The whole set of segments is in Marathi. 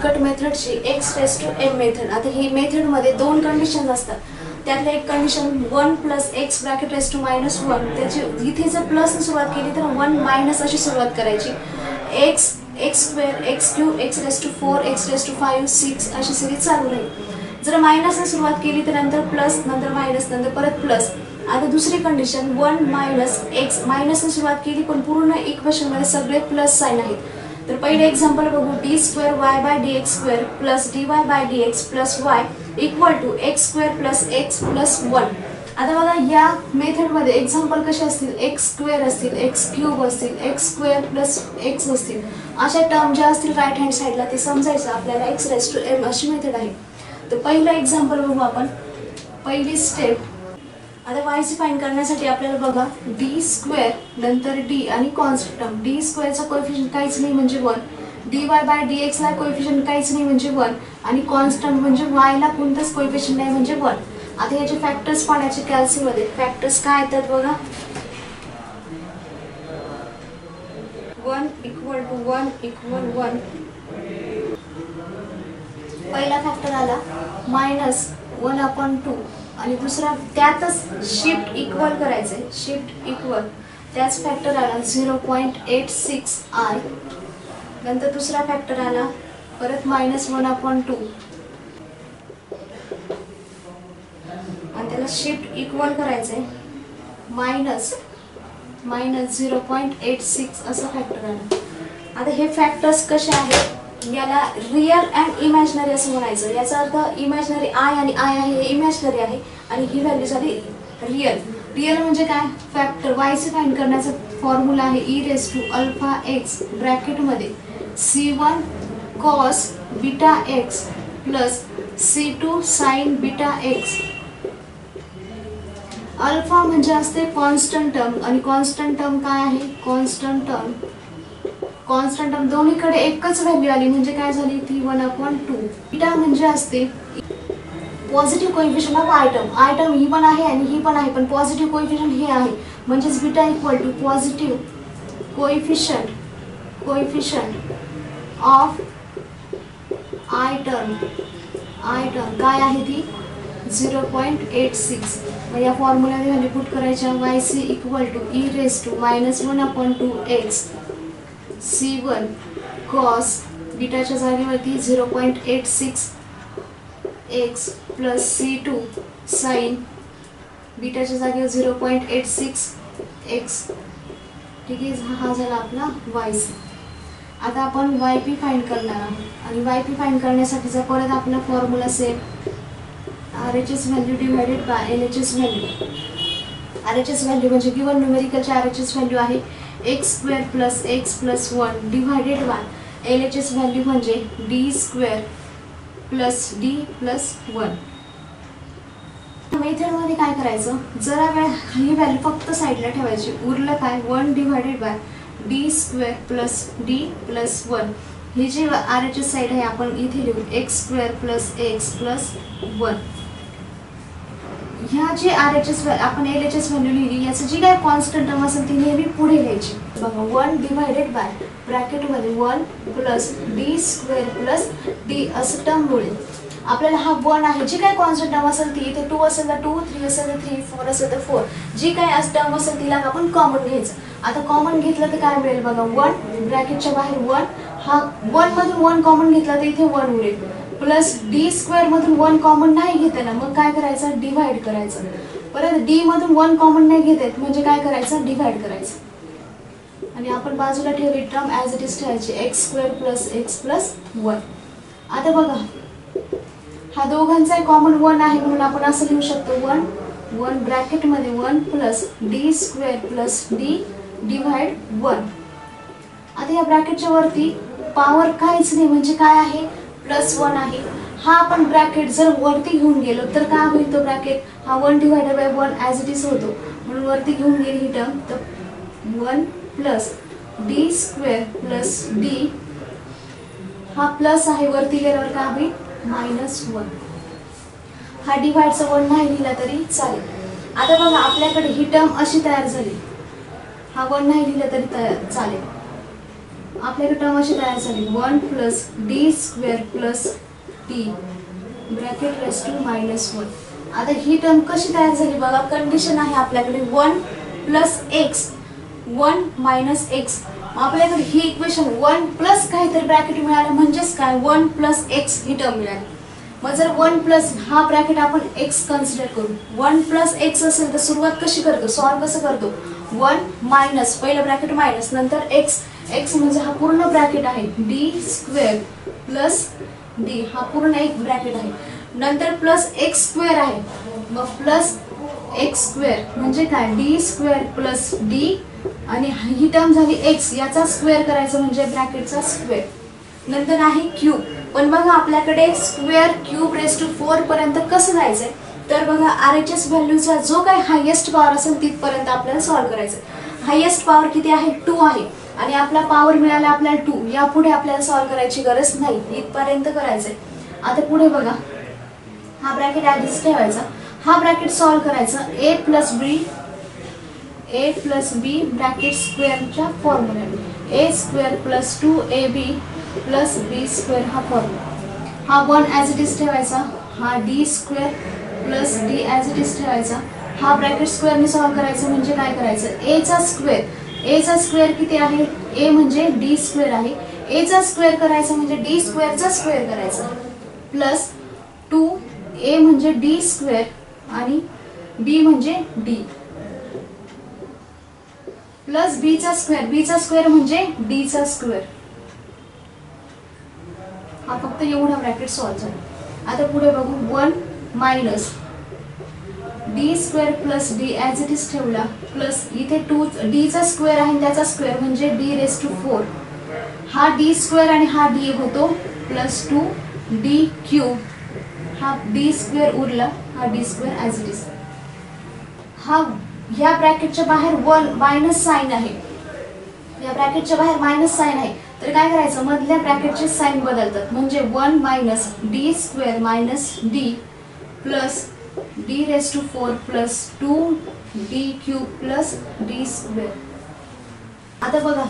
कट मेथडची x raise to m method. आता ही मेथड मध्ये दोन कंडिशन असतात. त्यातले एक condition 1 plus x bracket raise to minus 1, त्याची इथे जर प्लस ने सुरुवात केली तर 1 मायनस अशी सुरुवात करायची. x square x cube x raise to 4 x raise to 5 6 अशी सिरीज चालू राहील. जर मायनस ने सुरुवात केली तर नंतर प्लस, नंतर मायनस, नंतर परत प्लस. आता दुसरी कंडिशन 1 मायनस x, मायनस ने सुरुवात केली पण पूर्ण इक्वेशन मध्ये सगळे प्लस साइन आहेत. तर पहिले एक्झाम्पल बघू. D square Y by D X square plus D Y by D X plus Y equal to X square plus x plus 1. आता बघा या मेथडमध्ये एक्झाम्पल कसे असतील, एक्स स्क्वेअर असतील, एक्स क्यूब असतील, एक्स स्क्वेअर प्लस एक्स असतील. अशा टर्म ज्या असतील राईट हँड साईडला ते समजायचं आपल्याला एक्स रेज टू एम अशी मेथड आहे. तर पहिलं एक्झाम्पल बघू आपण. पहिली स्टेप. आता वायची फाइंड करण्यासाठी आपल्याला बघा डी स्क्वेअर नंतर डी आणि कॉन्स्टंट टर्म. डी स्क्वेअरचा कोएफिशियंट काहीच नाही म्हणजे 1, D Y by D x ला कोएफिशियंट काहीच नाही म्हणजे 1 आणि कॉन्स्टंट म्हणजे वाय ला कोणताच कोएफिशियंट नाही म्हणजे 1. आता याचे फॅक्टर्स पाहण्याचे कॅल्सी मध्ये फॅक्टर्स काय येतात बघा. 1 इक्वल टू 1 इक्वल 1. पहिला फॅक्टर आला मायनस 1/2 आणि दुसरा त्यातच शिफ्ट इक्वल करायचे, शिफ्ट इक्वल. त्याच फॅक्टर आला 0.86 आय. नंतर दुसरा फॅक्टर आला परत मायनस 1/2 आणि त्याला शिफ्ट इक्वल करायचे मायनस 0.86 असं फॅक्टर आला. आता हे फॅक्टर्स कसे आहेत, याला रियल अँड इमॅजिनरी असं म्हणायचं. याचा अर्थ इमॅजिनरी आय आणि आय आहे हे इमॅजिनरी आहे आणि ही व्हॅल्यू झाली रियल. रियल म्हणजे काय, फॅक्टर वायचे फाइंड करण्याचा फॉर्म्युला आहे E raise to alpha X ब्रॅकेटमध्ये C1 cos beta X plus C2 sine beta X. Alpha म्हणजे असते कॉन्स्टंट टर्म आणि कॉन्स्टंट टर्म काय आहे, कॉन्स्टंट टर्म दोन्हीकडे एकच व्हॅल्यू आली म्हणजे काय झाली ती 1/2. बीटा म्हणजे असते पॉझिटिव्ह कोएफिशियंट ऑफ आयटम ही पण आहे आणि ही पण आहे पण पॉझिटिव्ह कोएफिशियंट हे आहे म्हणजेच beta equal to positive coefficient of item काय आहे ती 0.86. मग या फॉर्म्युलाने व्हॅल्यू पुट करायच्या. yc equal to e raise to minus 1/2 x C1 cos बीटाच्या जागेवरती 0.86 एक्स प्लस C2 साइन बीटाच्या जागेवर 0.86 एक्स. ठीक आहे, हा झाला आपला yc. आता आपण yp फाइंड करणार आहोत आणि yp फाइंड करण्यासाठीचा परत आपला formula same. RHS value divided by LHS value. RHS value म्हणजे गिवन न्यूमेरिकलची RHS व्हॅल्यू आहे x square plus x plus 1 divided by LHS value म्हणजे D square plus D plus 1. Method मध्ये काय करायचं, जरा वेळ ही व्हॅल्यू फक्त साईडला ठेवायची. उरलं काय 1 divided by D square plus D plus 1. ही जी RHS साईड आहे आपण इथे लिहू X square plus x plus 1. ह्या जे RHS आपण LHS व्हॅल्यू लिहिली याचं जी काय कॉन्स्टंट टर्म असेल ती नेहमी पुढे लिहायची. बघा 1 डिवाइडेड बाय ब्रॅकेटमध्ये 1 plus D square plus D असं टर्म मिळेल. आपल्याला हा 1 आहे, जी काय कॉन्स्टंट टर्म असेल ती इथे 2 असेल तर 2, 3 असेल तर 3, 4 असेल तर 4, जी काय टर्म असेल तिला आपण कॉमन घ्यायचं. आता कॉमन घेतलं तर काय मिळेल बघा 1 ब्रॅकेटच्या बाहेर 1, हा 1 मधून 1 कॉमन घेतला तर इथे 1 उरेल प्लस डी स्क्वेअर मधून 1 कॉमन नाही घेताना मग काय करायचं डिवाइड करायचं. परत डी मधून 1 कॉमन नाही घेत आहेत म्हणजे काय करायचं डिवाइड करायचं आणि आपण बाजूला ठेवली टर्म ॲज इट इज ठेवायची x square plus x plus 1. आता बघा हा दोघांचा कॉमन 1 आहे म्हणून आपण असं लिहू शकतो 1 ब्रॅकेटमध्ये 1 plus D square plus D divide 1. आता या ब्रॅकेटच्या वरती पॉवर काहीच नाही म्हणजे काय आहे +1 आहे. हा आपण ब्रॅकेट जर वरती घेऊन गेलो तर काय होईल तो ब्रॅकेट हा 1 divided bye 1 as it is होतो म्हणून वरती घेऊन गेली ही टर्म तर 1 plus D square plus D हा प्लस आहे वरती गेल्यावर काय होईल -1. हा डिवाइडचा 1 नाही लिहिला तरी चालेल. आता बघा आपल्याकडे ही टर्म अशी तयार झाली, हा 1 नाही लिहिला तरी चालेल. आपल्याकडे टर्म अशी तयार झाली 1 plus D square plus T bracket raise to -1. आता ही टर्म कशी तयार झाली बघा. कंडिशन आहे आपल्याकडे 1 प्लस एक्स 1 मायनस एक्स. आपल्याकडे ही इक्वेशन 1 प्लस काहीतरी ब्रॅकेट मिळालं म्हणजेच काय 1 प्लस एक्स ही टर्म मिळाली. मग जर 1 प्लस हा ब्रॅकेट आपण एक्स कन्सिडर करू. 1 प्लस एक्स असेल तर सुरुवात कशी करतो, सॉल्व कसं करतो. 1 मायनस पहिलं ब्रॅकेट मायनस नंतर एक्स. एक्स म्हणजे हा पूर्ण ब्रॅकेट आहे डी स्क्वेअर प्लस डी हा पूर्ण एक ब्रॅकेट आहे. नंतर प्लस एक्स स्क्वेअर आहे मग प्लस एक्स स्क्वेअर म्हणजे काय डी स्क्वेअर प्लस डी आणि ही टर्म झाली एक्स याचा स्क्वेअर करायचं म्हणजे ब्रॅकेटचा स्क्वेअर. नंतर आहे क्यूब. पण बघा आपल्याकडे स्क्वेअर क्यूब रेस टू 4 पर्यंत कसं जायचंय तर बघा RHS व्हॅल्यूचा जो काही हायेस्ट पॉवर असेल तिथपर्यंत आपल्याला सॉल्व करायचं. हायेस्ट पॉवर किती आहे 2 आहे आणि आपला पॉवर मिळाला आपल्याला 2. यापुढे आपल्याला सॉल्व करायची गरज नाही, इथपर्यंत करायचंय. आता पुढे बघा हा ब्रॅकेट आधीच ठेवायचा. हा ब्रॅकेट सॉल्व करायचा a प्लस बी ब्रॅकेट स्क्वेअरच्या formula a square plus 2ab plus b square हा फॉर्म्युला. हा 1 ॲज इट इज ठेवायचा. हा D square plus D as it is ठेवायचा. हा ब्रॅकेट स्क्वेअरने सॉल्व करायचं म्हणजे काय करायचं a चा स्क्वेअर किती आहे a म्हणजे डी स्क्वेअर आहे. a चा स्क्वेअर करायचा म्हणजे डी स्क्वेअरचा स्क्वेअर करायचा प्लस 2a म्हणजे डी स्क्वेअर आणि b म्हणजे d प्लस b चा स्क्वेअर म्हणजे d चा स्क्वेअर. हा फक्त एवढा ब्रॅकेट सॉल्व झाला. आता पुढे बघू 1 minus D square plus D as it is ठेवला प्लस इथे 2 डी चा स्क्वेअर आहे त्याचा स्क्वेअर म्हणजे डी रेस टू 4. हा डी स्क्वेअर आणि हा डी होतो प्लस 2 डी क्यूब. हा डी स्क्वेअर उरला हा D square as it is. हा या ब्रॅकेटच्या बाहेर 1 मायनस साइन आहे. या ब्रॅकेटच्या बाहेर मायनस साइन आहे तर काय करायचं मधल्या ब्रॅकेटचे साइन बदलतात म्हणजे 1 minus D square minus D plus D raise to 4 plus 2 D cube plus D square. आता बघा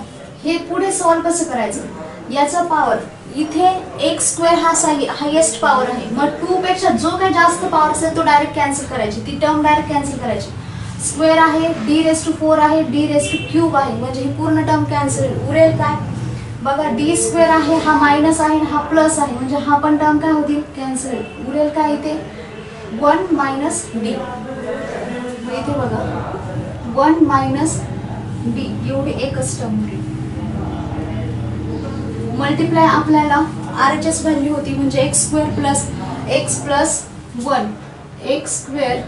हे पुढे सॉल्व कसं करायचं. याचा पॉवर इथे एक्स स्क्वेअर हा हायेस्ट पॉवर आहे मग 2 पेक्षा जो काही जास्त पॉवर असेल तो डायरेक्ट कॅन्सल करायची. ती टर्म डायरेक्ट कॅन्सल करायची. स्क्वेअर आहे डी रेस टू 4 आहे डी रेस टू क्यूब आहे म्हणजे ही पूर्ण टर्म कॅन्सल. उरेल काय बघा डी स्क्वेअर आहे हा मायनस आहे हा प्लस आहे म्हणजे हा पण टर्म काय होतील कॅन्सल. उरेल काय इथे 1 मायनस डी. इथे बघा 1 मायनस डी एवढी एकच टर्म उरेल. मल्टिप्लाय आपल्याला RHS व्हॅल्यू होती म्हणजे x square plus x plus 1 x square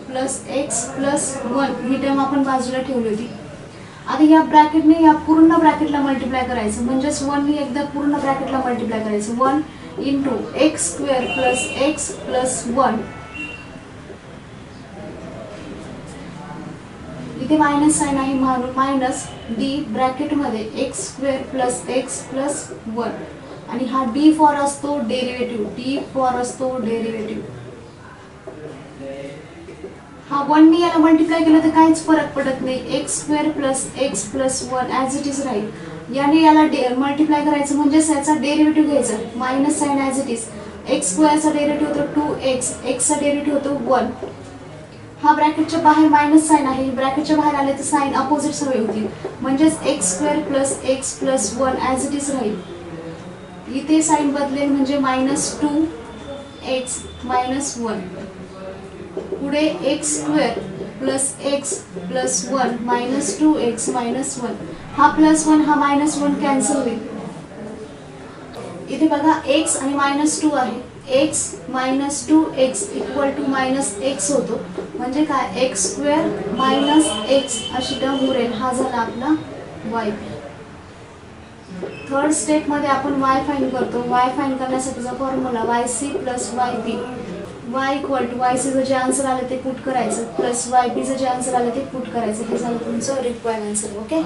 plus x plus 1 ही टर्म आपण बाजूला ठेवली होती. आता या ब्रॅकेटने या पूर्ण ब्रॅकेटला मल्टिप्लाय करायचं म्हणजेच 1 ने एकदा पूर्ण ब्रॅकेटला मल्टिप्लाय करायचं 1 into x square plus x plus 1. इथे मायनस साइन आहे म्हणून मायनस डी ब्रॅकेटमध्ये x square plus x plus 1 आणि हा डी फॉर असतो डेरिव्हेटिव्ह. डी फॉर असतो डेरिव्हेटिव्ह. हा 1 ने याला मल्टिप्लाय केलं तर काहीच फरक पडत नाही. X square plus x plus 1 as it is राहील. याने याला मल्टिप्लाय करायचं म्हणजे याचा डेरिव्हेटिव्ह घ्यायचा minus sign as it is. X स्क्वेअरचा डेरिव्हेटिव्ह होतो 2x एक्सचा डेरिव्हेटिव्ह होतो 1. हा ब्रॅकेटच्या बाहेर मायनस साइन आहे ब्रॅकेटच्या बाहेर आले तर साइन अपोजिट सवय होतील म्हणजेच x square plus x plus 1 as it is राहील. इथे साइन बदलेल म्हणजे मायनस 2x मायनस 1. पुढे x square plus x plus 1 minus 2x minus 1. हा प्लस 1 हा मायनस 1 कॅन्सल होईल. इथे बघा x आणि मायनस 2 आहे. x minus 2x equal to minus x होतो म्हणजे काय एक्स स्क्वेअर मायनस एक्स अशी टर्म उरेल. हा झाला आपला y. थर्ड स्टेप मध्ये आपण y फाइंड करतो. y फाइंड करण्यासाठीचा formula yc plus yp. y equal to yc जे आन्सर आले ते पुट करायचं प्लस yp जे आन्सर आले ते पुट करायचं. हे झालं तुमचं रिक्वायर्ड आन्सर. ओके.